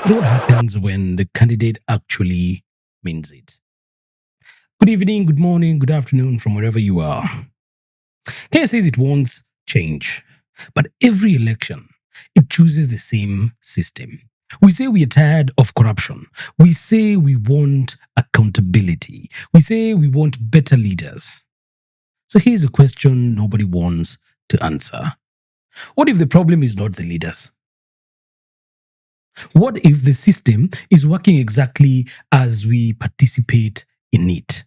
But what happens when the candidate actually means it? Good evening, good morning, good afternoon from wherever you are. Kenya says it wants change, but every election, it chooses the same system. We say we are tired of corruption. We say we want accountability. We say we want better leaders. So here's a question nobody wants to answer. What if the problem is not the leaders? What if the system is working exactly as we participate in it?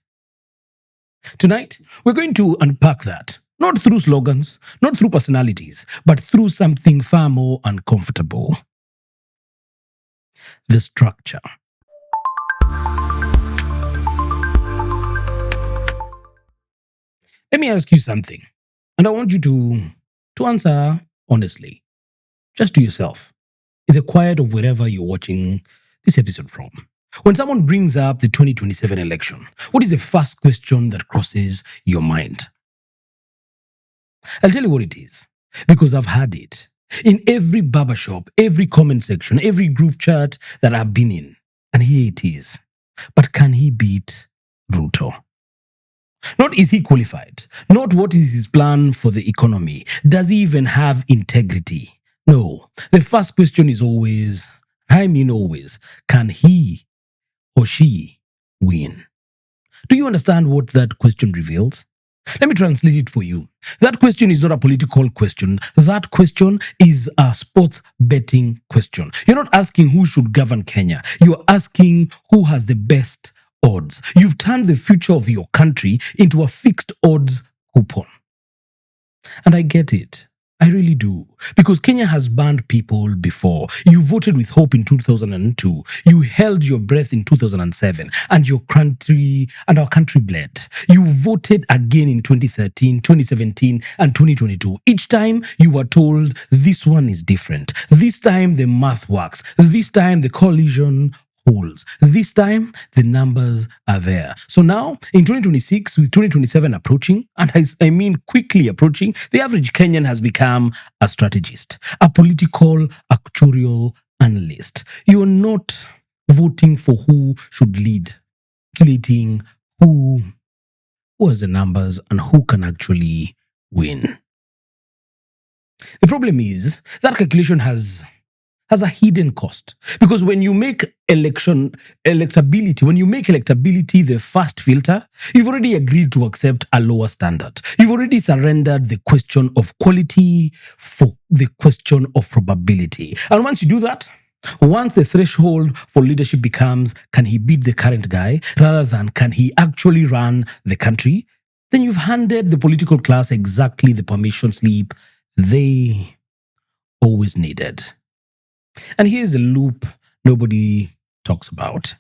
Tonight, we're going to unpack that, not through slogans, not through personalities, but through something far more uncomfortable: the structure. Let me ask you something, and I want you to answer honestly, just to yourself, in the quiet of wherever you're watching this episode from. When someone brings up the 2027 election, what is the first question that crosses your mind? I'll tell you what it is, because I've had it in every barbershop, every comment section, every group chat that I've been in. And here it is. But can he beat Ruto? Not is he qualified, not what is his plan for the economy. Does he even have integrity? No. The first question is always, always, can he or she win? Do you understand what that question reveals? Let me translate it for you. That question is not a political question. That question is a sports betting question. You're not asking who should govern Kenya. You're asking who has the best odds. You've turned the future of your country into a fixed odds coupon. And I get it. I really do. Because Kenya has banned people before. You voted with hope in 2002. You held your breath in 2007. And our country bled. You voted again in 2013, 2017, and 2022. Each time you were told this one is different. This time the math works. This time the coalition holds. This time, the numbers are there. So now, in 2026, with 2027 approaching, and I mean quickly approaching, the average Kenyan has become a strategist, a political actuarial analyst. You're not voting for who should lead, calculating who has the numbers and who can actually win. The problem is that calculation has a hidden cost. Because when you make electability the first filter, you've already agreed to accept a lower standard. You've already surrendered the question of quality for the question of probability. And once you do that, once the threshold for leadership becomes, can he beat the current guy, rather than can he actually run the country, then you've handed the political class exactly the permission slip they always needed. And here's a loop nobody talks about.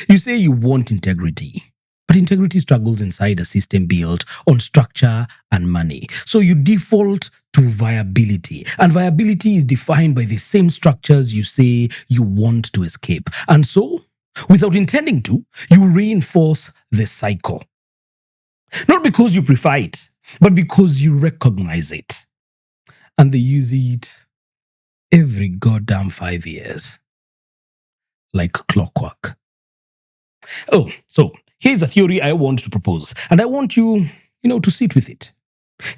You say you want integrity, but integrity struggles inside a system built on structure and money. So you default to viability. And viability is defined by the same structures you say you want to escape. And so, without intending to, you reinforce the cycle. Not because you prefer it, but because you recognize it. And they use it every goddamn 5 years. Like clockwork. Oh, so here's a theory I want to propose. And I want you, to sit with it.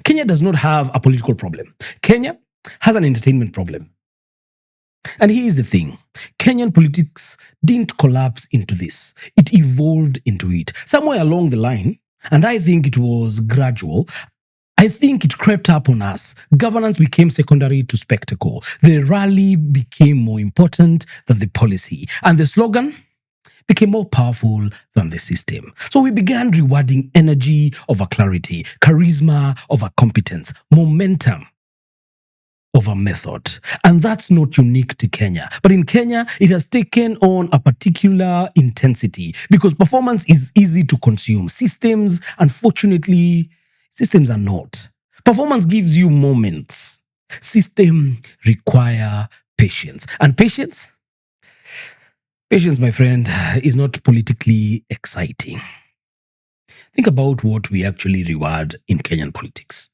Kenya does not have a political problem. Kenya has an entertainment problem. And here's the thing. Kenyan politics didn't collapse into this. It evolved into it. Somewhere along the line, and I think it was gradual, I think it crept up on us. Governance became secondary to spectacle. The rally became more important than the policy. And the slogan became more powerful than the system. So we began rewarding energy over clarity, charisma over competence, momentum over method. And that's not unique to Kenya. But in Kenya, it has taken on a particular intensity because performance is easy to consume. Unfortunately, systems are not. Performance gives you moments. System require patience. And patience, my friend, is not politically exciting. Think about what we actually reward in Kenyan politics.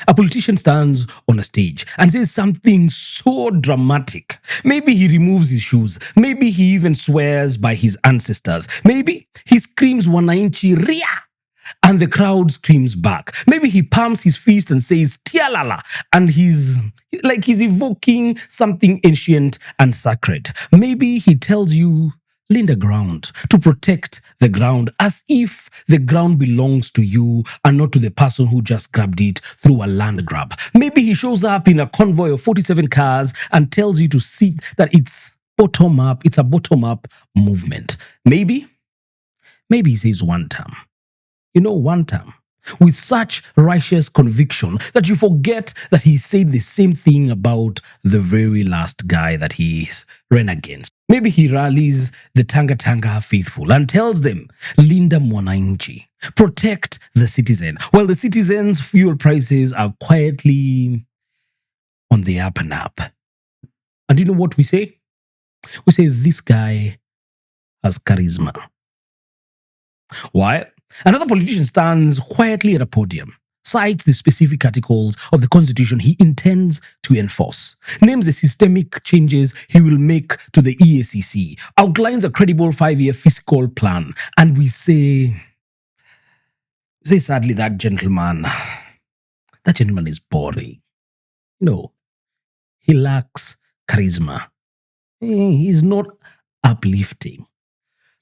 A politician stands on a stage and says something so dramatic. Maybe he removes his shoes. Maybe he even swears by his ancestors. Maybe he screams Wananchi Ria and the crowd screams back. Maybe he palms his fist and says Tialala and he's evoking something ancient and sacred. Maybe he tells you lay the ground to protect the ground as if the ground belongs to you and not to the person who just grabbed it through a land grab. Maybe he shows up in a convoy of 47 cars and tells you to see that it's bottom up, it's a bottom up movement. Maybe he says Wantam. You know, Wantam, with such righteous conviction that you forget that he said the same thing about the very last guy that he ran against. Maybe he rallies the Tanga Tanga faithful and tells them, Linda Mwananchi, protect the citizen, while the citizens' fuel prices are quietly on the up and up. And you know what we say? We say, this guy has charisma. Why? Another politician stands quietly at a podium, cites the specific articles of the Constitution he intends to enforce, names the systemic changes he will make to the EACC, outlines a credible 5-year fiscal plan, and we say sadly, that gentleman is boring. No, he lacks charisma. He's not uplifting.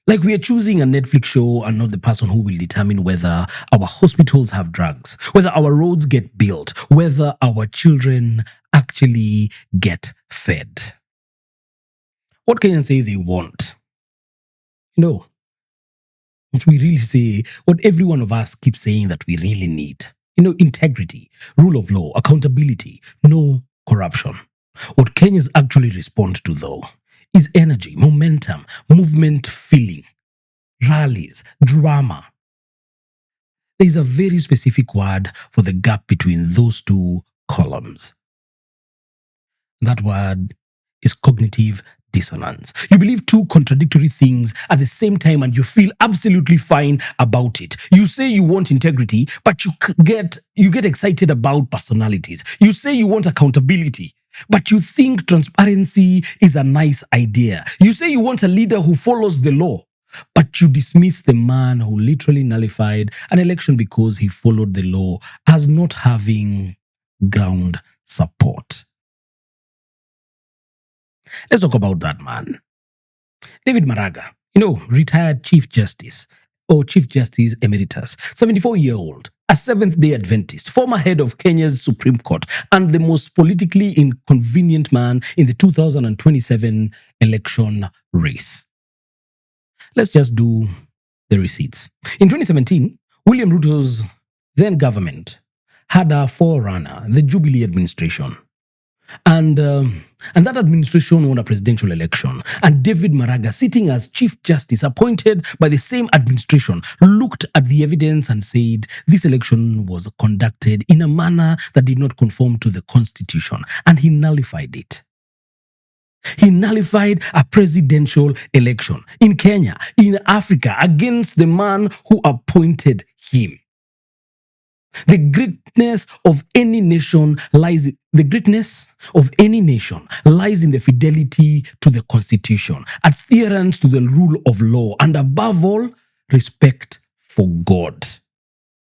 Like we are choosing a Netflix show and not the person who will determine whether our hospitals have drugs, whether our roads get built, whether our children actually get fed. What Kenyans say they want? What we really say, what every one of us keeps saying that we really need. Integrity, rule of law, accountability, no corruption. What Kenyans actually respond to, though, is energy, momentum, movement feeling, rallies, drama. There is a very specific word for the gap between those two columns. That word is cognitive dissonance. You believe two contradictory things at the same time and you feel absolutely fine about it. You say you want integrity, but you get excited about personalities. You say you want accountability, but you think transparency is a nice idea. You say you want a leader who follows the law, but you dismiss the man who literally nullified an election because he followed the law as not having ground support. Let's talk about that man. David Maraga, retired Chief Justice or Chief Justice Emeritus, 74-year-old, a Seventh-day Adventist, former head of Kenya's Supreme Court, and the most politically inconvenient man in the 2027 election race. Let's just do the receipts. In 2017, William Ruto's then government had a forerunner, the Jubilee administration. And that administration won a presidential election. And David Maraga, sitting as Chief Justice appointed by the same administration, looked at the evidence and said this election was conducted in a manner that did not conform to the Constitution. And he nullified it. He nullified a presidential election in Kenya, in Africa, against the man who appointed him. The greatness of any nation lies in the fidelity to the Constitution, adherence to the rule of law, and above all, respect for God.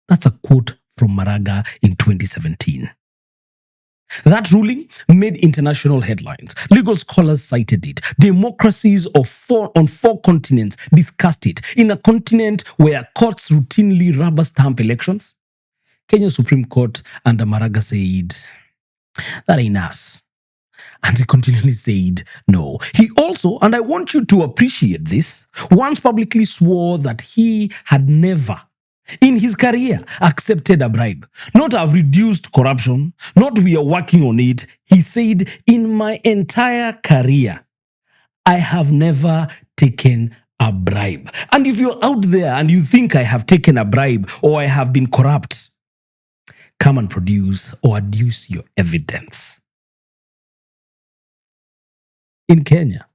That's a quote from Maraga in 2017. That ruling made international headlines. Legal scholars cited it. Democracies on 4 continents discussed it. In a continent where courts routinely rubber stamp elections, Kenya Supreme Court under Maraga said, that ain't us. And he continually said no. He also, and I want you to appreciate this, once publicly swore that he had never in his career accepted a bribe. Not have reduced corruption, not we are working on it. He said, in my entire career, I have never taken a bribe. And if you're out there and you think I have taken a bribe or I have been corrupt, come and produce or adduce your evidence. In Kenya,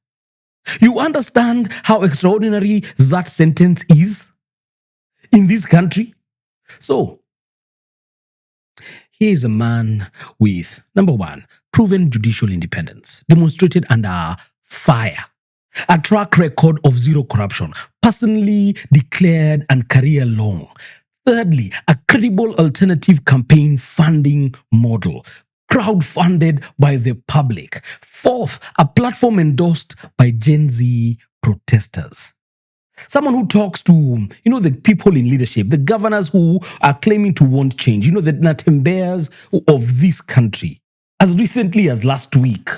you understand how extraordinary that sentence is in this country? So, He is a man with, number one, proven judicial independence, demonstrated under fire, a track record of zero corruption, personally declared and career long. Thirdly, a credible alternative campaign funding model, crowd-funded by the public. Fourth, a platform endorsed by Gen Z protesters. Someone who talks to, the people in leadership, the governors who are claiming to want change, the Natembeas of this country, as recently as last week.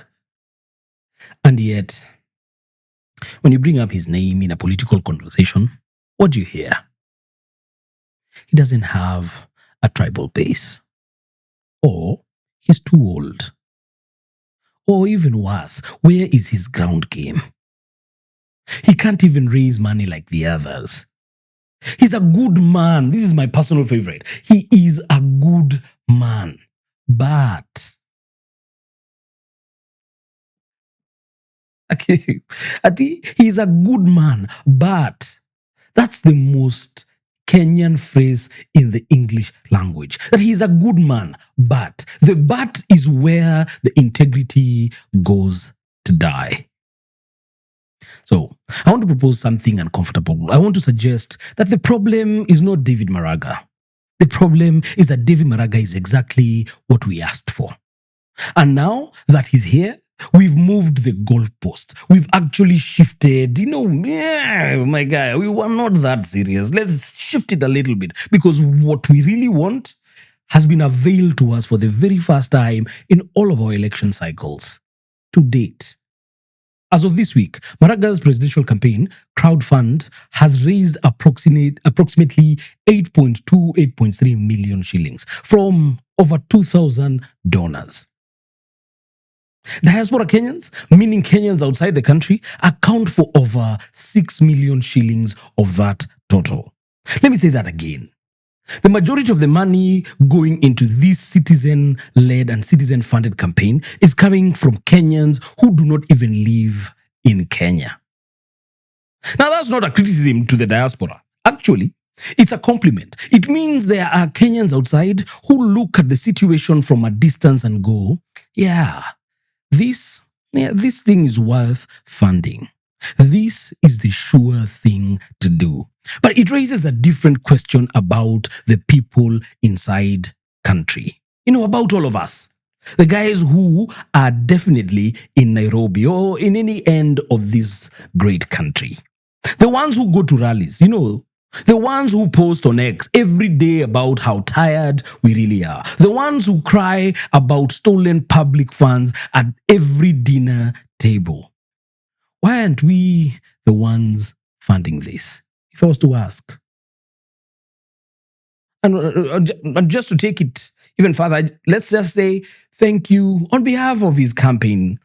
And yet, when you bring up his name in a political conversation, what do you hear? He doesn't have a tribal base. Or he's too old. Or even worse, where is his ground game? He can't even raise money like the others. He's a good man. This is my personal favorite. He is a good man. But okay, he's a good man, but that's the most Kenyan phrase in the English language. That he's a good man, but the but is where the integrity goes to die. So, I want to propose something uncomfortable. I want to suggest that the problem is not David Maraga. The problem is that David Maraga is exactly what we asked for. And now that he's here, we've moved the goalpost. We've actually shifted. My guy, we were not that serious. Let's shift it a little bit because what we really want has been availed to us for the very first time in all of our election cycles to date. As of this week, Maraga's presidential campaign crowdfund has raised approximately 8.2, 8.3 million shillings from over 2,000 donors. Diaspora Kenyans, meaning Kenyans outside the country, account for over 6 million shillings of that total. Let me say that again. The majority of the money going into this citizen-led and citizen-funded campaign is coming from Kenyans who do not even live in Kenya. Now, that's not a criticism to the diaspora. Actually, it's a compliment. It means there are Kenyans outside who look at the situation from a distance and go, this thing is worth funding. This is the sure thing to do. But it raises a different question about the people inside country. About all of us. The guys who are definitely in Nairobi or in any end of this great country. The ones who go to rallies, the ones who post on X every day about how tired we really are. The ones who cry about stolen public funds at every dinner table. Why aren't we the ones funding this? If I was to ask. And just to take it even further, let's just say thank you on behalf of his campaign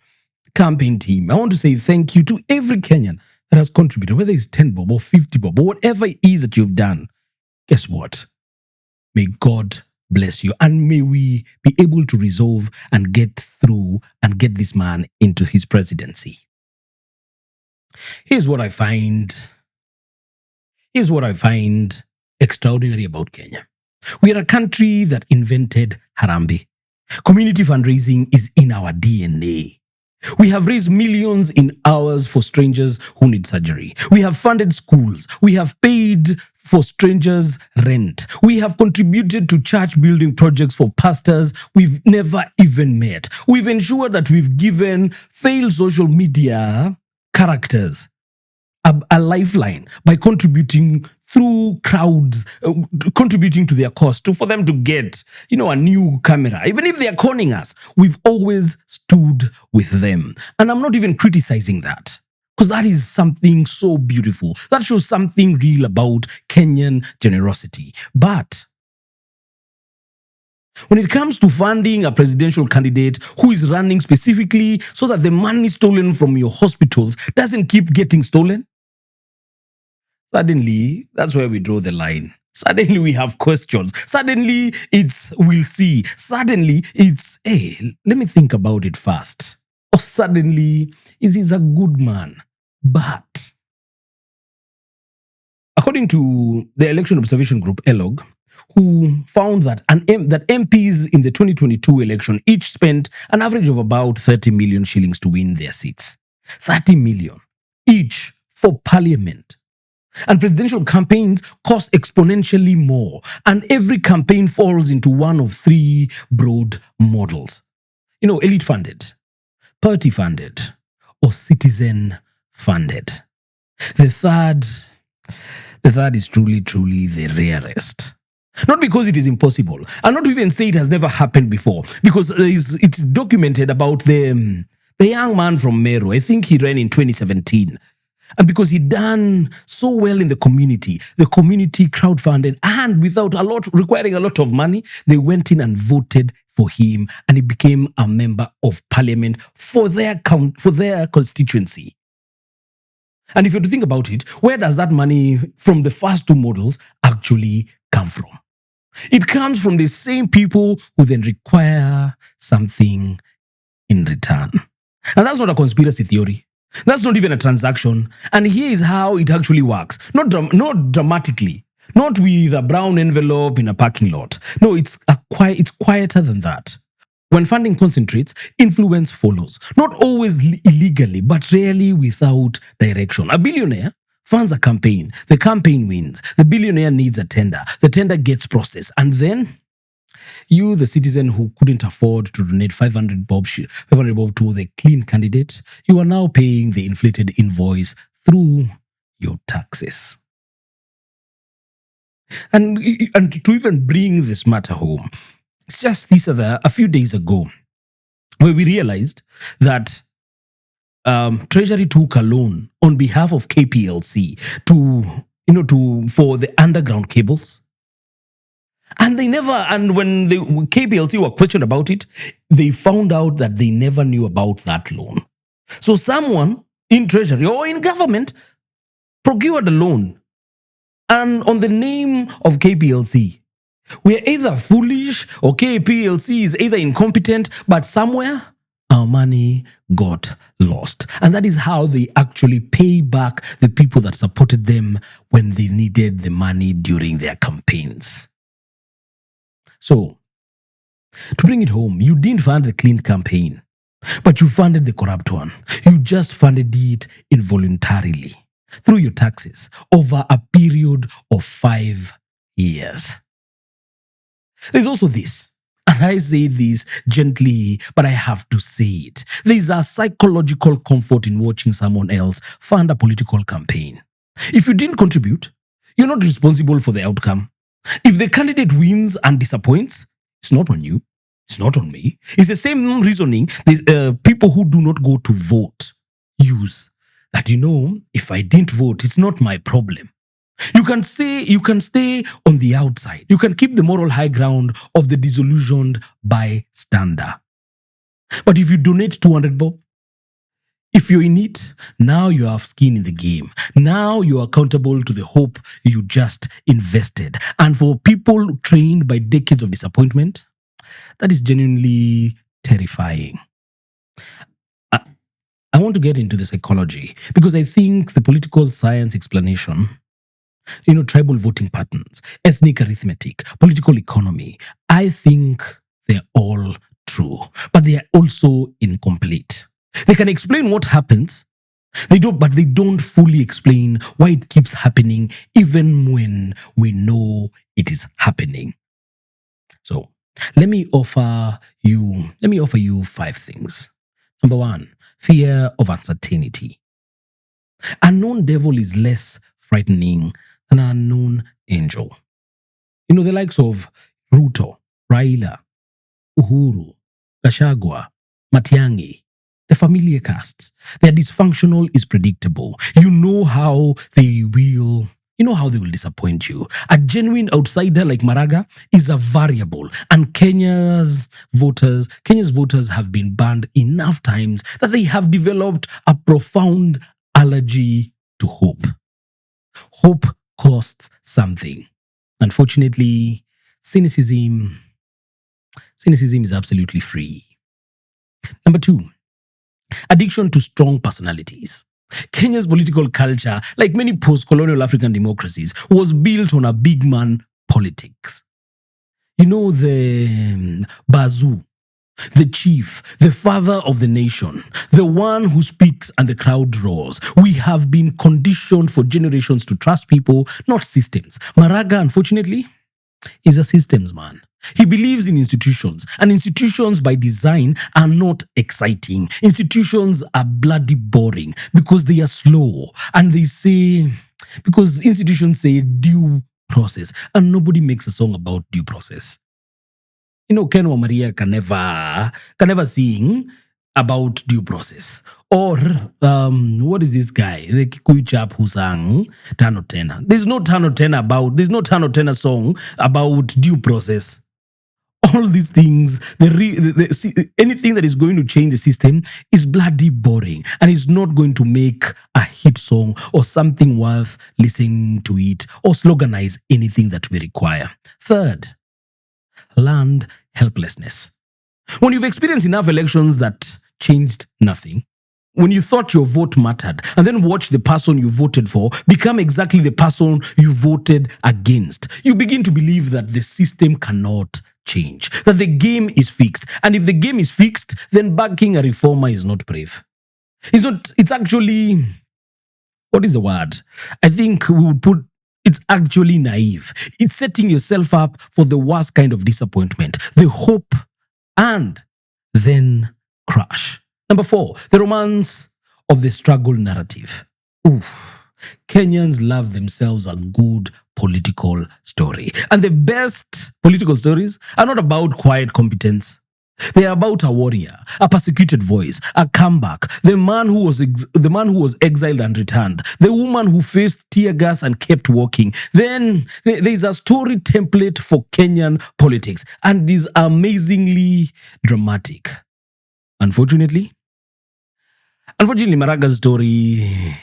team. I want to say thank you to every Kenyan that has contributed, whether it's 10 bob or 50 bob or whatever it is that you've done. Guess what? May God bless you and may we be able to resolve and get through and get this man into his presidency. Here's what I find extraordinary about Kenya. We are a country that invented Harambee. Community fundraising is in our DNA. We have raised millions in hours for strangers who need surgery. We have funded schools. We have paid for strangers' rent. We have contributed to church building projects for pastors we've never even met. We've ensured that we've given failed social media characters a lifeline by contributing through crowds, contributing to their cost for them to get, a new camera. Even if they're conning us, we've always stood with them. And I'm not even criticizing that because that is something so beautiful. That shows something real about Kenyan generosity. But when it comes to funding a presidential candidate who is running specifically so that the money stolen from your hospitals doesn't keep getting stolen, suddenly, that's where we draw the line. Suddenly, we have questions. Suddenly, it's we'll see. Suddenly, it's, hey, let me think about it first. Or suddenly, he's a good man. But according to the Election Observation Group, ELOG, who found that that MPs in the 2022 election each spent an average of about 30 million shillings to win their seats. 30 million each for parliament. And presidential campaigns cost exponentially more. And every campaign falls into one of three broad models. Elite funded, party funded, or citizen funded. The third is truly, truly the rarest. Not because it is impossible, and not to even say it has never happened before, because it's documented about the young man from Meru. I think he ran in 2017. And because he done so well in the community crowdfunded, and without requiring a lot of money, they went in and voted for him, and he became a member of parliament for their constituency. And if you have to think about it, where does that money from the first two models actually come from? It comes from the same people who then require something in return. And that's not a conspiracy theory. That's not even a transaction. And here is how it actually works. Not dramatically. Not with a brown envelope in a parking lot. No, it's quieter than that. When funding concentrates, influence follows. Not always illegally, but rarely without direction. A billionaire funds a campaign. The campaign wins. The billionaire needs a tender. The tender gets processed. And then you, the citizen who couldn't afford to donate 500 bob to the clean candidate, you are now paying the inflated invoice through your taxes. And to even bring this matter home, it's just a few days ago where we realized that Treasury took a loan on behalf of KPLC for the underground cables. And when the KPLC were questioned about it, they found out that they never knew about that loan. So someone in Treasury or in government procured a loan. And on the name of KPLC, we are either foolish or KPLC is either incompetent, but somewhere our money got lost. And that is how they actually pay back the people that supported them when they needed the money during their campaigns. So, to bring it home, you didn't fund the clean campaign, but you funded the corrupt one. You just funded it involuntarily through your taxes over a period of 5 years. There's also this, and I say this gently, but I have to say it. There's a psychological comfort in watching someone else fund a political campaign. If you didn't contribute, you're not responsible for the outcome. If the candidate wins and disappoints, it's not on you. It's not on me. It's the same reasoning people who do not go to vote use. That, if I didn't vote, it's not my problem. You can stay on the outside. You can keep the moral high ground of the disillusioned bystander. But if you donate 200 bob, if you're in it, now you have skin in the game. Now you're accountable to the hope you just invested. And for people trained by decades of disappointment, that is genuinely terrifying. I want to get into the psychology because I think the political science explanation, tribal voting patterns, ethnic arithmetic, political economy, I think they're all true, but they are also incomplete. They can explain what happens, but they don't fully explain why it keeps happening even when we know it is happening. So let me offer you 5 things. Number 1, fear of uncertainty. A known devil is less frightening than an unknown angel. The likes of Ruto, Raila, Uhuru, Gachagua, Matiang'i, the familiar casts. Their dysfunctional is predictable. You know how they will disappoint you. A genuine outsider like Maraga is a variable, and Kenya's voters have been banned enough times that they have developed a profound allergy to hope. Hope costs something. Unfortunately, cynicism is absolutely free. Number 2, addiction to strong personalities. Kenya's political culture, like many post-colonial African democracies, was built on a big man politics. The bazoo, the chief, the father of the nation, the one who speaks and the crowd roars. We have been conditioned for generations to trust people, not systems. Maraga, unfortunately, is a systems man. He believes in institutions, and institutions by design are not exciting. Institutions are bloody boring because they are slow, and because institutions say due process, and nobody makes a song about due process. Ken Maria can never sing about due process. Or what is this guy, the Kikuyu chap who sang Tano Tena? There's no Tano Tena song about due process. All these things, anything that is going to change the system is bloody boring, and it's not going to make a hit song or something worth listening to it or sloganize anything that we require. Third, learned helplessness. When you've experienced enough elections that changed nothing, when you thought your vote mattered, and then watch the person you voted for become exactly the person you voted against, you begin to believe that the system cannot change, that the game is fixed. And if the game is fixed, then backing a reformer is not brave. It's actually, what is the word? I think we would put, it's actually naive. It's setting yourself up for the worst kind of disappointment, the hope, and then crash. Number 4, the romance of the struggle narrative. Oof. Kenyans love themselves a good political story. And the best political stories are not about quiet competence. They are about a warrior, a persecuted voice, a comeback, the man who was exiled and returned, the woman who faced tear gas and kept walking. Then there's a story template for Kenyan politics, and it is amazingly dramatic. Unfortunately, Maraga's story,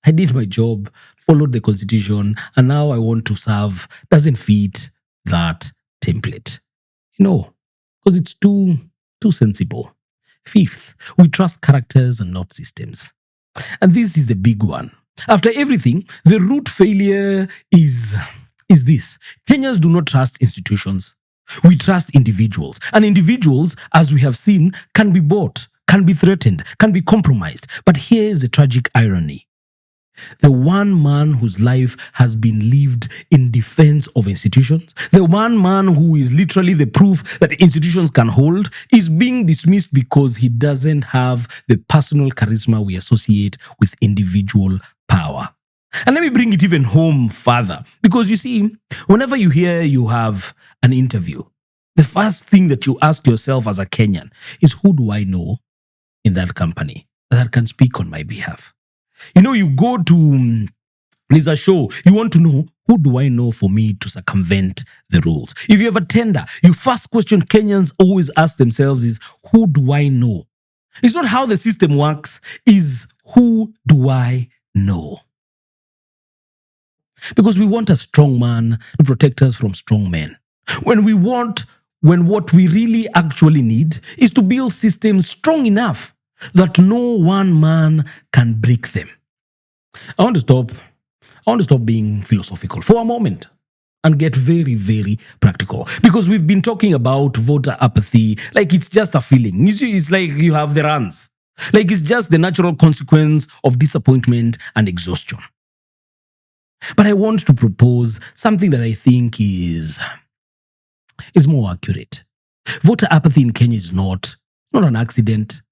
I did my job, followed the constitution, and now I want to serve, doesn't fit that template. Because it's too sensible. Fifth, we trust characters and not systems. And this is the big one. After everything, the root failure is this. Kenyans do not trust institutions. We trust individuals. And individuals, as we have seen, can be bought, can be threatened, can be compromised. But here is the tragic irony. The one man whose life has been lived in defense of institutions, the one man who is literally the proof that institutions can hold, is being dismissed because he doesn't have the personal charisma we associate with individual power. And let me bring it even home further, because you see, whenever you hear you have an interview, the first thing that you ask yourself as a Kenyan is, who do I know in that company that can speak on my behalf? You go to, there's a show, you want to know, who do I know for me to circumvent the rules? If you have a tender, your first question Kenyans always ask themselves is, who do I know? It's not how the system works, is who do I know? Because we want a strong man to protect us from strong men. When what we really actually need is to build systems strong enough that no one man can break them. I want to stop being philosophical for a moment and get very, very practical, because we've been talking about voter apathy like it's just a feeling. It's like you have the runs, like it's just the natural consequence of disappointment and exhaustion. But I want to propose something that I think is more accurate. Voter apathy in Kenya is not an accident.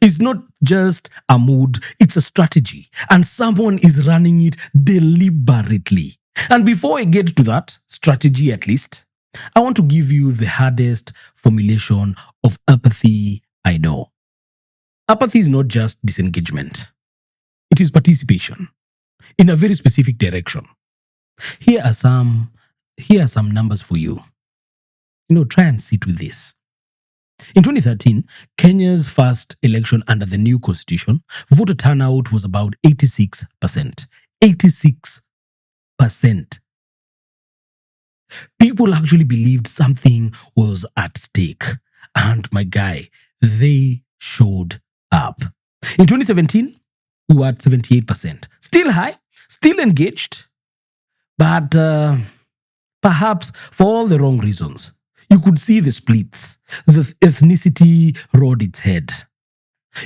It's not just a mood, it's a strategy. And someone is running it deliberately. And before I get to that strategy, at least, I want to give you the hardest formulation of apathy I know. Apathy is not just disengagement. It is participation in a very specific direction. Here are some numbers for you. Try and sit with this. In 2013, Kenya's first election under the new constitution, voter turnout was about 86%. 86%. People actually believed something was at stake. And my guy, they showed up. In 2017, we were at 78%. Still high, still engaged, but perhaps for all the wrong reasons. You could see the splits. The ethnicity reared its head.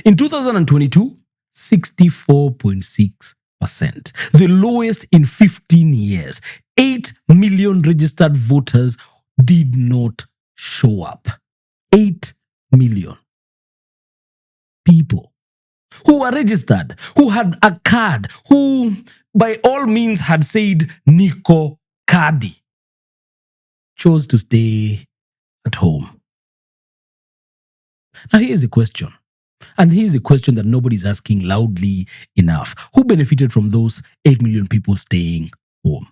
In 2022, 64.6%, the lowest in 15 years. 8 million registered voters did not show up. 8 million people who were registered, who had a card, who by all means had said Nico Kadi, chose to stay at home. Now, here's a question. And here's a question that nobody's asking loudly enough. Who benefited from those 8 million people staying home?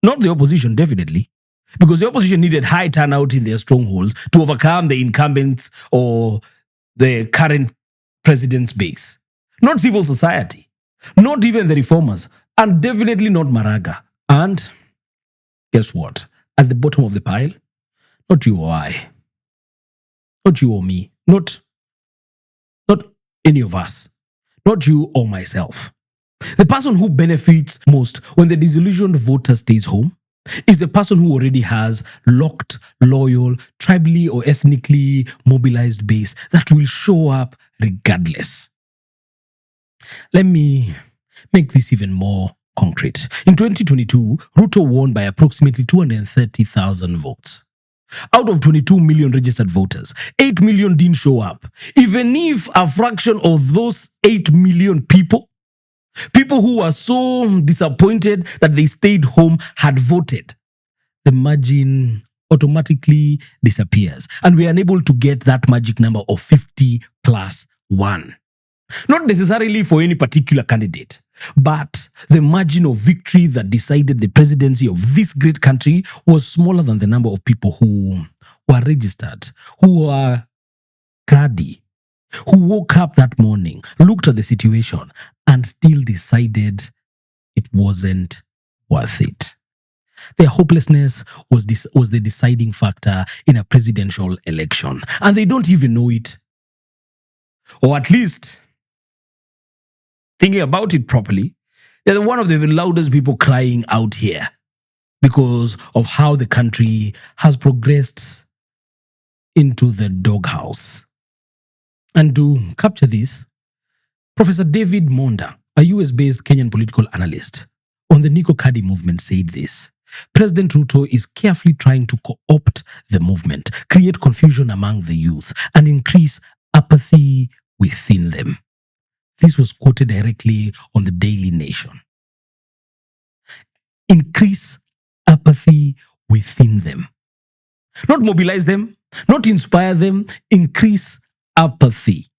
Not the opposition, definitely. Because the opposition needed high turnout in their strongholds to overcome the incumbents or the current president's base. Not civil society. Not even the reformers. And definitely not Maraga. And guess what? At the bottom of the pile, not you or I. Not you or me. Not any of us. Not you or myself. The person who benefits most when the disillusioned voter stays home is the person who already has locked, loyal, tribally or ethnically mobilized base that will show up regardless. Let me make this even more concrete. In 2022, Ruto won by approximately 230,000 votes. Out of 22 million registered voters, 8 million didn't show up. Even if a fraction of those 8 million people who were so disappointed that they stayed home had voted, the margin automatically disappears. And we are unable to get that magic number of 50 plus 1. Not necessarily for any particular candidate, but the margin of victory that decided the presidency of this great country was smaller than the number of people who were registered, who were Kadi, who woke up that morning, looked at the situation, and still decided it wasn't worth it. Their hopelessness was the deciding factor in a presidential election, and they don't even know it. Or at least, thinking about it properly, they're one of the loudest people crying out here because of how the country has progressed into the doghouse. And to capture this, Professor David Maraga, a US-based Kenyan political analyst on the Nico Kadi movement, said this: President Ruto is carefully trying to co-opt the movement, create confusion among the youth, and increase apathy within them. This was quoted directly on the Daily Nation. Increase apathy within them. Not mobilize them, not inspire them, increase apathy.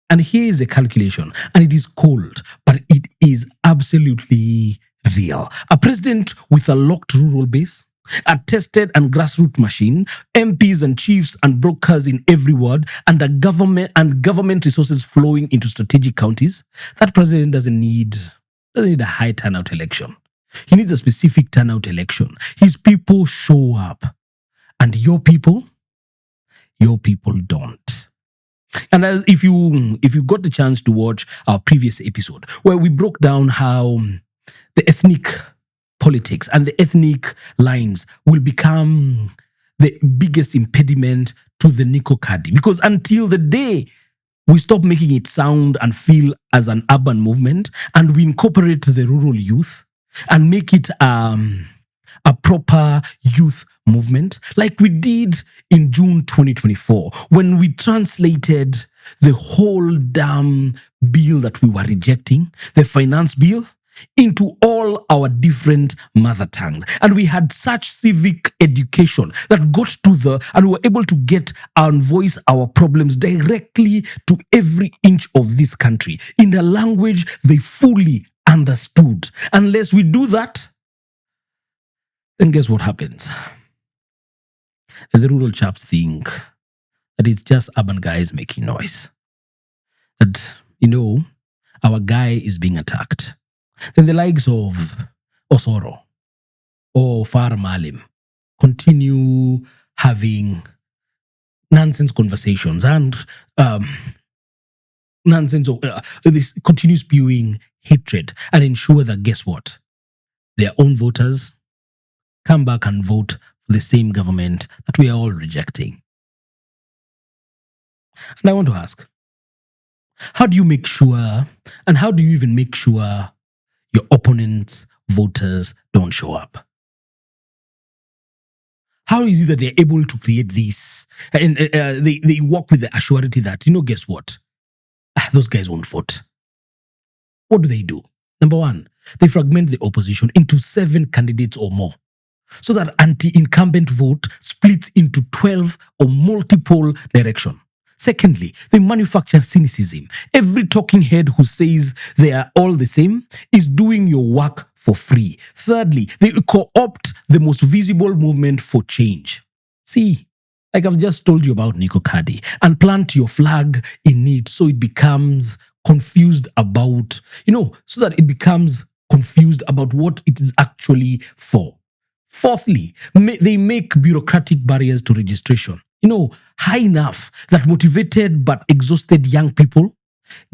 And here is the calculation, and it is cold, but it is absolutely real. A president with a locked rural base, a tested and grassroots machine, MPs and chiefs and brokers in every ward, and a government resources flowing into strategic counties. That president doesn't need a high turnout election. He needs a specific turnout election. His people show up, and your people don't. And if you got the chance to watch our previous episode where we broke down how the ethnic politics and the ethnic lines will become the biggest impediment to the Nico Kadi, because until the day we stop making it sound and feel as an urban movement and we incorporate the rural youth and make it a proper youth movement, like we did in June 2024, when we translated the whole damn bill that we were rejecting, the finance bill, into all our different mother tongues. And we had such civic education that got to and we were able to get and voice our problems directly to every inch of this country in a language they fully understood. Unless we do that, then guess what happens? And the rural chaps think that it's just urban guys making noise. That, our guy is being attacked. Then the likes of Osoro or Farah Malim continue having nonsense conversations and nonsense of this continue spewing hatred and ensure that, guess what? Their own voters come back and vote for the same government that we are all rejecting. And I want to ask, how do you make sure, and how do you even make sure your opponents' voters don't show up? How is it that they're able to create this? And they work with the assurity that, guess what? Those guys won't vote. What do? Number one, they fragment the opposition into 7 candidates or more, so that anti-incumbent vote splits into 12 or multiple direction. Secondly, they manufacture cynicism. Every talking head who says they are all the same is doing your work for free. Thirdly, they co-opt the most visible movement for change. See, like I've just told you about Nico Kadi, and plant your flag in it so it becomes confused about, so that it becomes confused about what it is actually for. Fourthly, they make bureaucratic barriers to registration, high enough that motivated but exhausted young people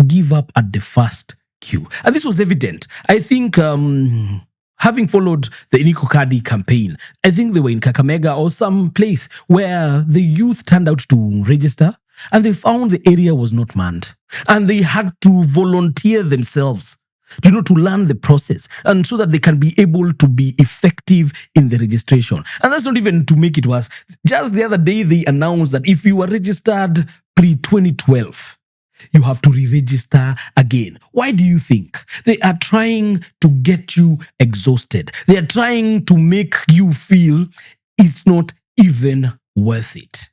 give up at the first queue. And this was evident. I think, having followed the Iniko Kadi campaign, I think they were in Kakamega or some place where the youth turned out to register, and they found the area was not manned. And they had to volunteer themselves, to learn the process, and so that they can be able to be effective in the registration. And that's not even to make it worse. Just the other day, they announced that if you were registered pre-2012, you have to re-register again. Why do you think? They are trying to get you exhausted. They are trying to make you feel it's not even worth it,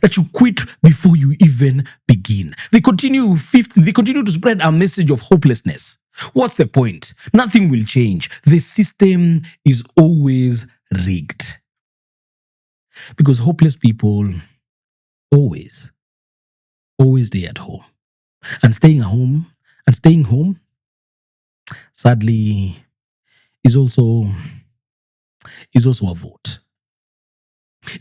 that you quit before you even begin. They continue to spread a message of hopelessness. What's the point? Nothing will change. The system is always rigged. Because hopeless people always stay at home. And staying home, sadly, is also a vote.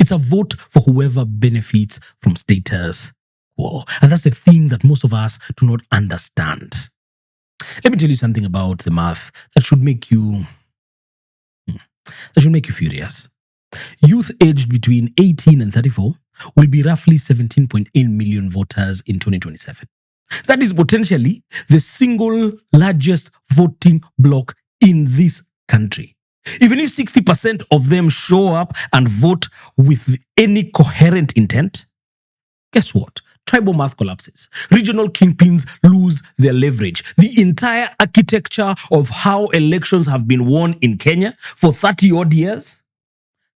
It's a vote for whoever benefits from status quo. And that's the thing that most of us do not understand. Let me tell you something about the math that should make you furious. Youth aged between 18 and 34 will be roughly 17.8 million voters in 2027. That is potentially the single largest voting bloc in this country. Even if 60% of them show up and vote with any coherent intent, guess what? Tribal math collapses. Regional kingpins lose their leverage. The entire architecture of how elections have been won in Kenya for 30 odd years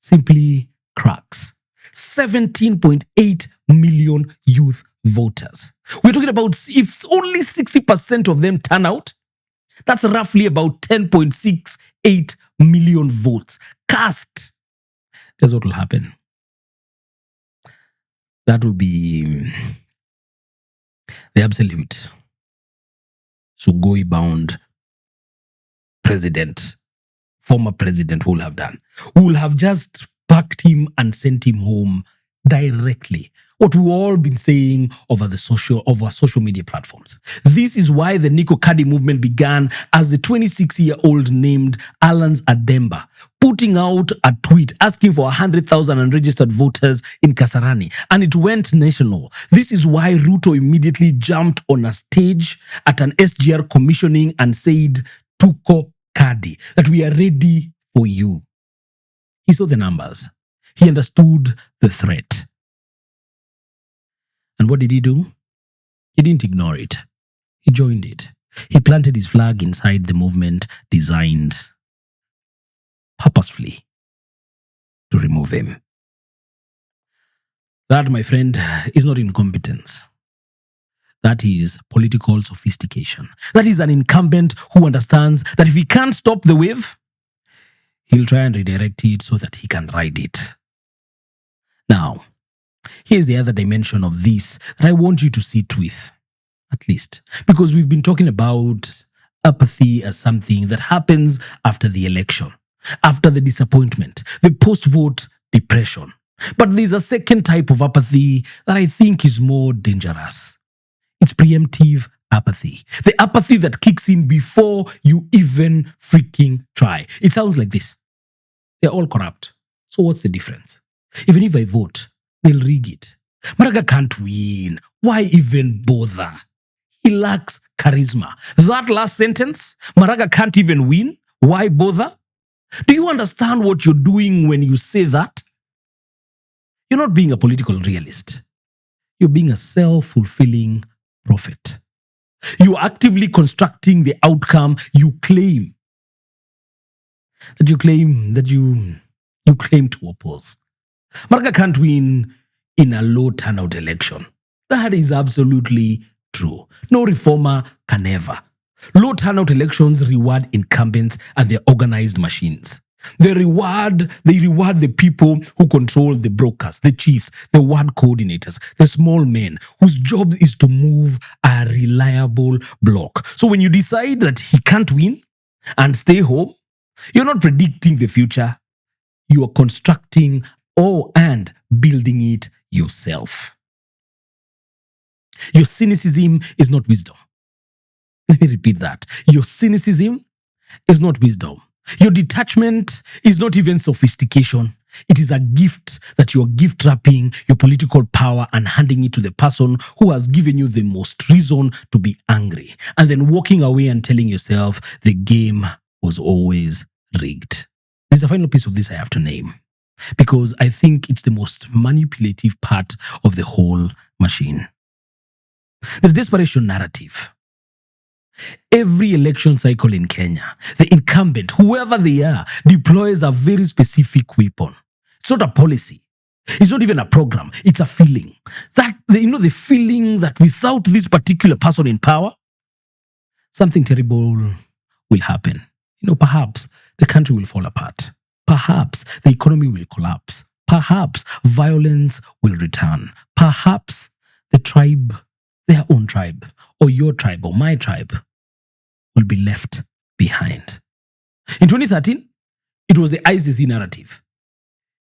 simply cracks. 17.8 million youth voters. We're talking about, if only 60% of them turn out, that's roughly about 10.68 million votes cast. Here's what will happen. That will be the absolute Sugoi bound former president who will have done. Who will have just packed him and sent him home directly. What we've all been saying over social media platforms. This is why the Nico Kadi movement began as the 26-year-old named Alans Ademba putting out a tweet asking for 100,000 unregistered voters in Kasarani, and it went national. This is why Ruto immediately jumped on a stage at an SGR commissioning and said, "Tuko Kadi," that we are ready for you. He saw the numbers. He understood the threat. And what did he do? He didn't ignore it. He joined it. He planted his flag inside the movement designed purposefully to remove him. That, my friend, is not incompetence. That is political sophistication. That is an incumbent who understands that if he can't stop the wave, he'll try and redirect it so that he can ride it. Now, here's the other dimension of this that I want you to sit with, at least, because we've been talking about apathy as something that happens after the election, after the disappointment, the post-vote depression. But there's a second type of apathy that I think is more dangerous. It's preemptive apathy. The apathy that kicks in before you even freaking try. It sounds like this. They're all corrupt. So what's the difference? Even if I vote, they'll rig it. Maraga can't win. Why even bother? He lacks charisma. That last sentence, Maraga can't even win. Why bother? Do you understand what you're doing when you say that? You're not being a political realist. You're being a self-fulfilling prophet. You're actively constructing the outcome you claim to oppose. Maraga can't win in a low turnout election. That is absolutely true. No reformer can ever. Low turnout elections reward incumbents and their organized machines. They reward the people who control the brokers, the chiefs, the ward coordinators, the small men whose job is to move a reliable block. So when you decide that he can't win and stay home, you're not predicting the future. You are constructing and building it yourself. Your cynicism is not wisdom. Let me repeat that. Your cynicism is not wisdom. Your detachment is not even sophistication. It is a gift that you're gift wrapping your political power and handing it to the person who has given you the most reason to be angry, and then walking away and telling yourself the game was always rigged. There's a final piece of this I have to name, because I think it's the most manipulative part of the whole machine. The desperation narrative. Every election cycle in Kenya, the incumbent, whoever they are, deploys a very specific weapon. It's not a policy. It's not even a program. It's a feeling. The feeling that without this particular person in power, something terrible will happen. Perhaps the country will fall apart. Perhaps the economy will collapse. Perhaps violence will return. Perhaps the tribe, their own tribe, or your tribe, or my tribe, will be left behind. In 2013, it was the ICC narrative.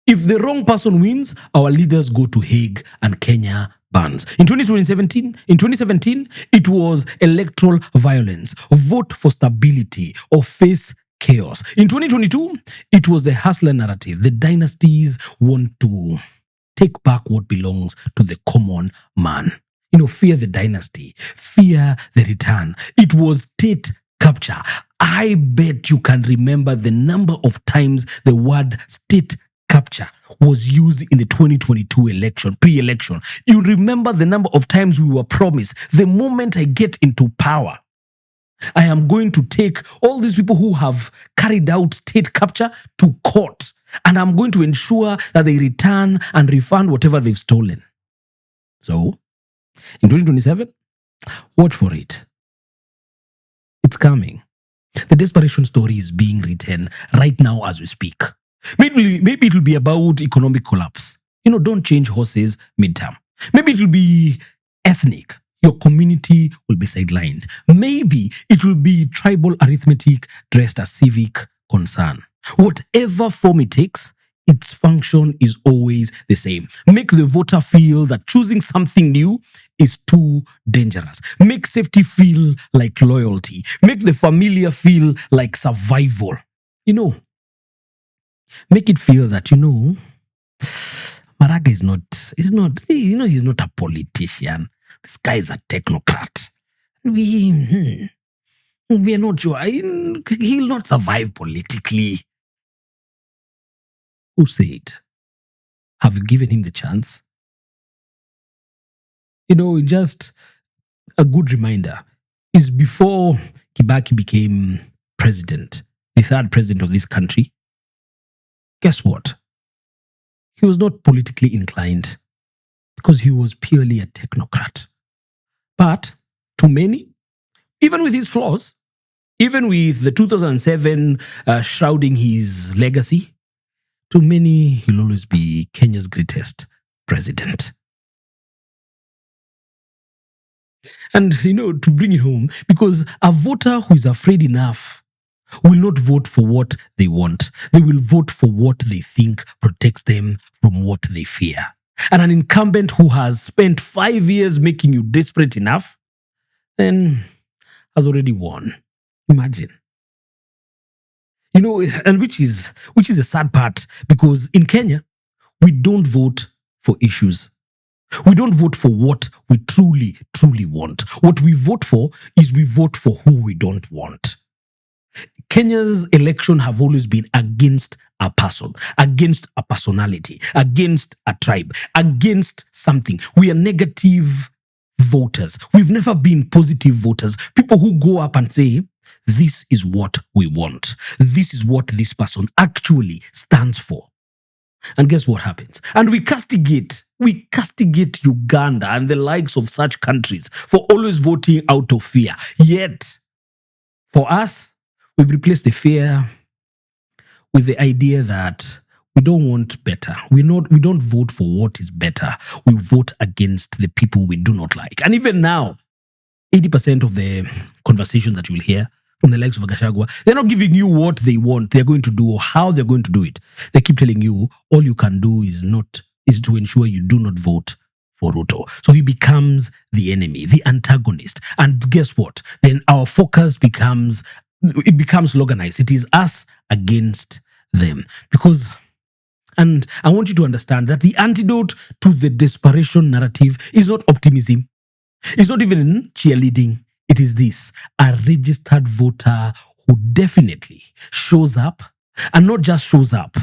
If the wrong person wins, our leaders go to Hague and Kenya burns. In 2017, it was electoral violence, vote for stability, or face chaos. In 2022, it was the hustler narrative. The dynasties want to take back what belongs to the common man. Fear the dynasty, fear the return. It was state capture. I bet you can remember the number of times the word state capture was used in the 2022 election, pre-election. You remember the number of times we were promised, the moment I get into power, I am going to take all these people who have carried out state capture to court, and I'm going to ensure that they return and refund whatever they've stolen. So, in 2027, watch for it. It's coming. The desperation story is being written right now as we speak. Maybe it will be about economic collapse. Don't change horses midterm. Maybe it will be ethnic. Your community will be sidelined. Maybe it will be tribal arithmetic dressed as civic concern. Whatever form it takes, its function is always the same. Make the voter feel that choosing something new is too dangerous. Make safety feel like loyalty. Make the familiar feel like survival. Make it feel that, Maraga he's not a politician. This guy is a technocrat. We are not sure. He'll not survive politically. Who said? Have you given him the chance? Just a good reminder is before Kibaki became president, the third president of this country, guess what? He was not politically inclined because he was purely a technocrat. But to many, even with his flaws, even with the 2007 shrouding his legacy, to many, he'll always be Kenya's greatest president. And, to bring it home, because a voter who is afraid enough will not vote for what they want. They will vote for what they think protects them from what they fear. And an incumbent who has spent 5 years making you desperate enough, then has already won. Imagine. And which is a sad part, because in Kenya we don't vote for issues. We don't vote for what we truly, truly want. What we vote for is we vote for who we don't want. Kenya's election have always been against a person, against a personality, against a tribe, against something. We are negative voters. We've never been positive voters. People who go up and say, this is what we want. This is what this person actually stands for. And guess what happens? And we castigate Uganda and the likes of such countries for always voting out of fear. Yet, for us, we've replaced the fear with the idea that we don't want better. We don't vote for what is better. We vote against the people we do not like. And even now, 80% of the conversations that you'll hear from the likes of Gachagua, they're not giving you what they want, they're going to do, or how they're going to do it. They keep telling you all you can do is to ensure you do not vote for Ruto. So he becomes the enemy, the antagonist. And guess what? Then our focus becomes organized. It is us against them. And I want you to understand that the antidote to the desperation narrative is not optimism. It's not even cheerleading. It is this: a registered voter who definitely shows up, and not just shows up,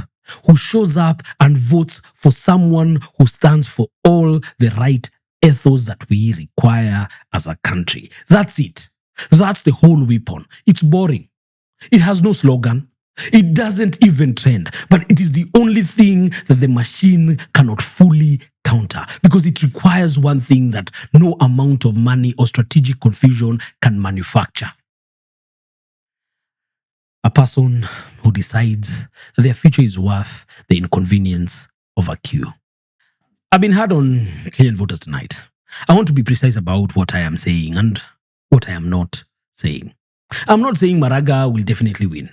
who shows up and votes for someone who stands for all the right ethos that we require as a country. That's it. That's the whole weapon. It's boring. It has no slogan. It doesn't even trend, but it is the only thing that the machine cannot fully counter, because it requires one thing that no amount of money or strategic confusion can manufacture: a person who decides that their future is worth the inconvenience of a queue. I've been hard on Kenyan voters tonight. I want to be precise about what I am saying and what I am not saying. I'm not saying Maraga will definitely win.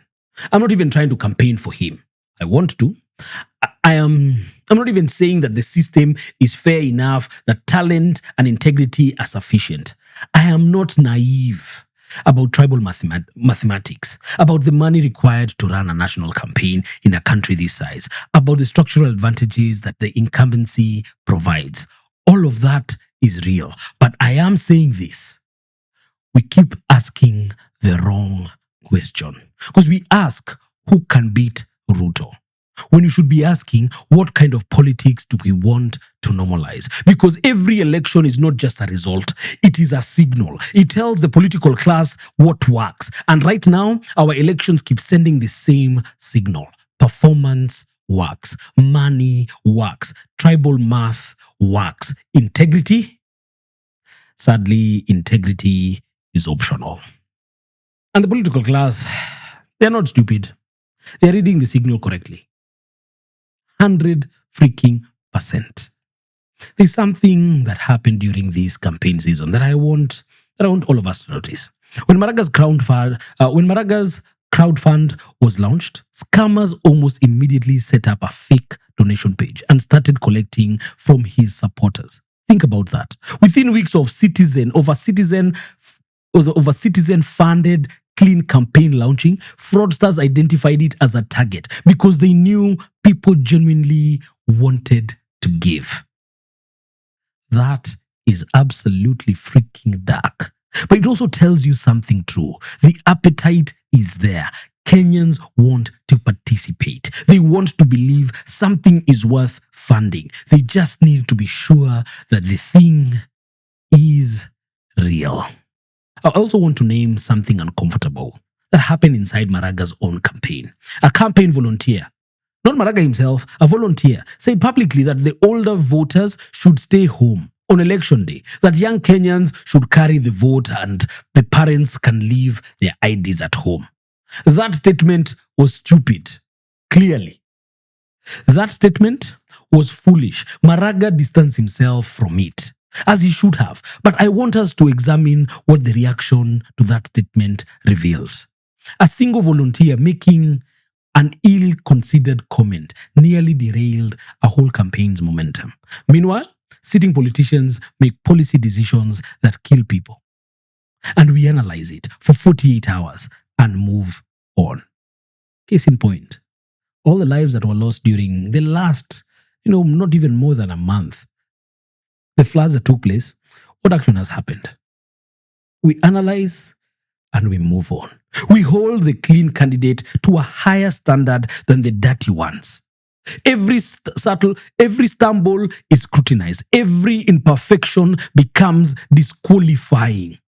I'm not even trying to campaign for him. I want to. I'm not even saying that the system is fair enough, that talent and integrity are sufficient. I am not naive about tribal mathematics, about the money required to run a national campaign in a country this size, about the structural advantages that the incumbency provides. All of that is real. But I am saying this: we keep asking the wrong question. Because we ask, who can beat Ruto? When you should be asking, what kind of politics do we want to normalize? Because every election is not just a result, it is a signal. It tells the political class what works. And right now, our elections keep sending the same signal. Performance works. Money works. Tribal math works. Integrity? Sadly, integrity is optional. And the political class, they're not stupid. They're reading the signal correctly. 100%. There's something that happened during this campaign season that I want all of us to notice. When Maraga's crowdfund was launched, scammers almost immediately set up a fake donation page and started collecting from his supporters. Think about that. Within weeks of citizen funded clean campaign launching, fraudsters identified it as a target because they knew people genuinely wanted to give. That is absolutely freaking dark. But it also tells you something true. The appetite is there. Kenyans want to participate. They want to believe something is worth funding. They just need to be sure that the thing is real. I also want to name something uncomfortable that happened inside Maraga's own campaign. A campaign volunteer, not Maraga himself, a volunteer, said publicly that the older voters should stay home on election day, that young Kenyans should carry the vote and the parents can leave their IDs at home. That statement was stupid, clearly. That statement was foolish. Maraga distanced himself from it, as he should have. But I want us to examine what the reaction to that statement revealed. A single volunteer making an ill-considered comment nearly derailed a whole campaign's momentum. Meanwhile, sitting politicians make policy decisions that kill people. And we analyze it for 48 hours and move on. Case in point, all the lives that were lost during the last, not even more than a month, the floods that took place, what action has happened? We analyze and we move on. We hold the clean candidate to a higher standard than the dirty ones. Every subtle, every stumble is scrutinized. Every imperfection becomes disqualifying.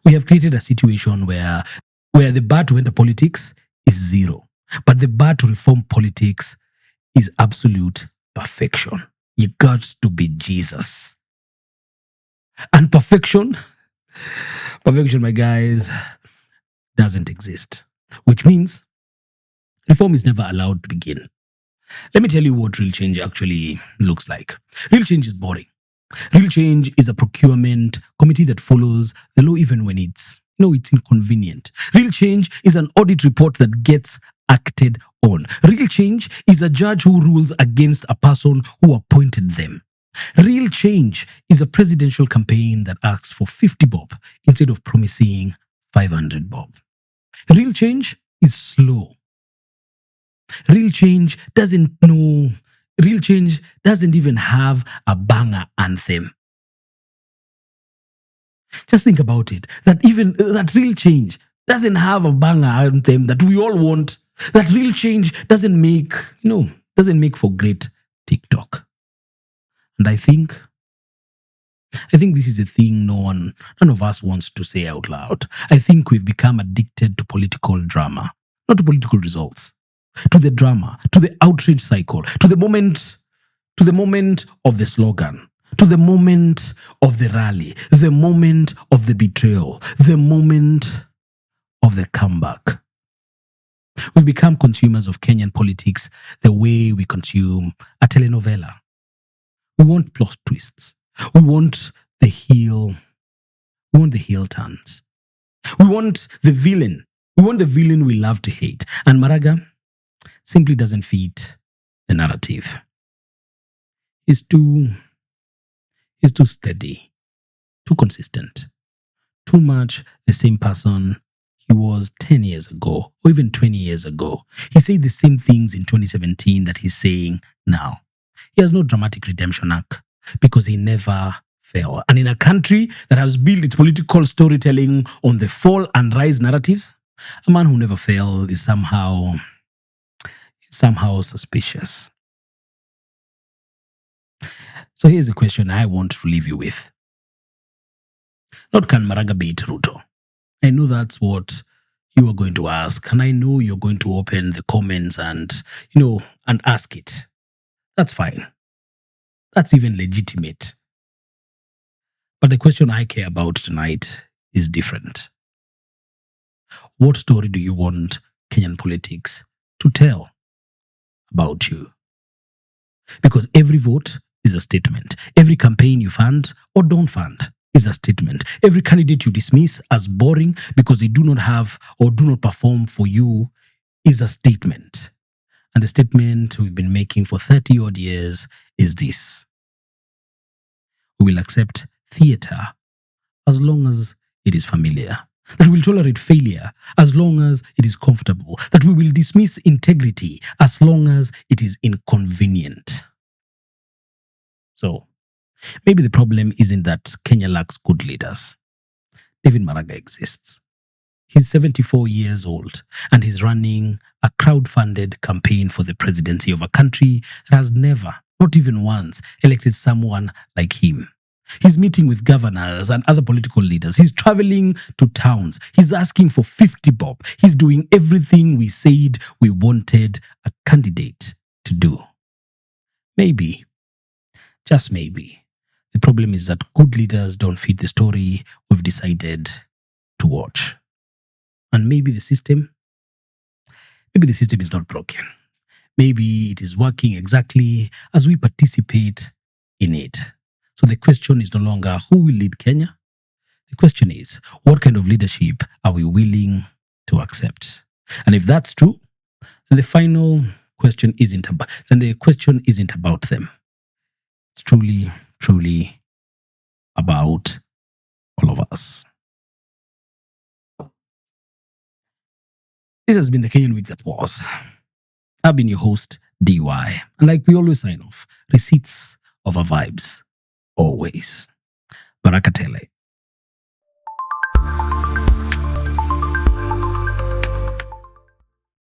We have created a situation where the bar to enter politics is zero, but the bar to reform politics is absolute perfection. You got to be Jesus. And perfection, my guys, doesn't exist, which means reform is never allowed to begin. Let me tell you what real change actually looks like. Real change is boring. Real change is a procurement committee that follows the law even when it's inconvenient. Real change is an audit report that gets acted on. Real change is a judge who rules against a person who appointed them. Real change is a presidential campaign that asks for 50 bob instead of promising 500 bob. Real change is slow. Real change doesn't even have a banger anthem. Just think about it. That real change doesn't have a banger anthem that we all want. That real change doesn't make for great TikTok. And I think this is a thing none of us wants to say out loud. I think we've become addicted to political drama, not to political results. To the drama, to the outrage cycle, to the moment of the slogan, to the moment of the rally, the moment of the betrayal, the moment of the comeback. We've become consumers of Kenyan politics the way we consume a telenovela. We want plot twists. We want the heel turns. We want the villain. We want the villain we love to hate. And Maraga simply doesn't fit the narrative. He's too steady, too consistent, too much the same person he was 10 years ago or even 20 years ago. He said the same things in 2017 that he's saying now. He has no dramatic redemption arc because he never fell. And in a country that has built its political storytelling on the fall and rise narrative, a man who never fell is somehow suspicious. So here's a question I want to leave you with. Not can Maraga beat Ruto? I know that's what you are going to ask, and I know you're going to open the comments and ask it. That's fine. That's even legitimate. But the question I care about tonight is different. What story do you want Kenyan politics to tell about you? Because every vote is a statement. Every campaign you fund or don't fund is a statement. Every candidate you dismiss as boring because they do not have or do not perform for you is a statement. And the statement we've been making for 30 odd years is this: we will accept theatre as long as it is familiar. That we will tolerate failure as long as it is comfortable. That we will dismiss integrity as long as it is inconvenient. So, maybe the problem isn't that Kenya lacks good leaders. David Maraga exists. He's 74 years old and he's running a crowd-funded campaign for the presidency of a country that has never, not even once, elected someone like him. He's meeting with governors and other political leaders. He's traveling to towns. He's asking for 50 bob. He's doing everything we said we wanted a candidate to do. Maybe, just maybe, the problem is that good leaders don't fit the story we've decided to watch. And maybe the system is not broken. Maybe it is working exactly as we participate in it. So the question is no longer who will lead Kenya. The question is, what kind of leadership are we willing to accept? And if that's true, then the question isn't about them. It's truly, truly about all of us. This has been the Kenyan Week That Was. I've been your host, DY. And like we always sign off, receipts of our vibes, always. Barakatele.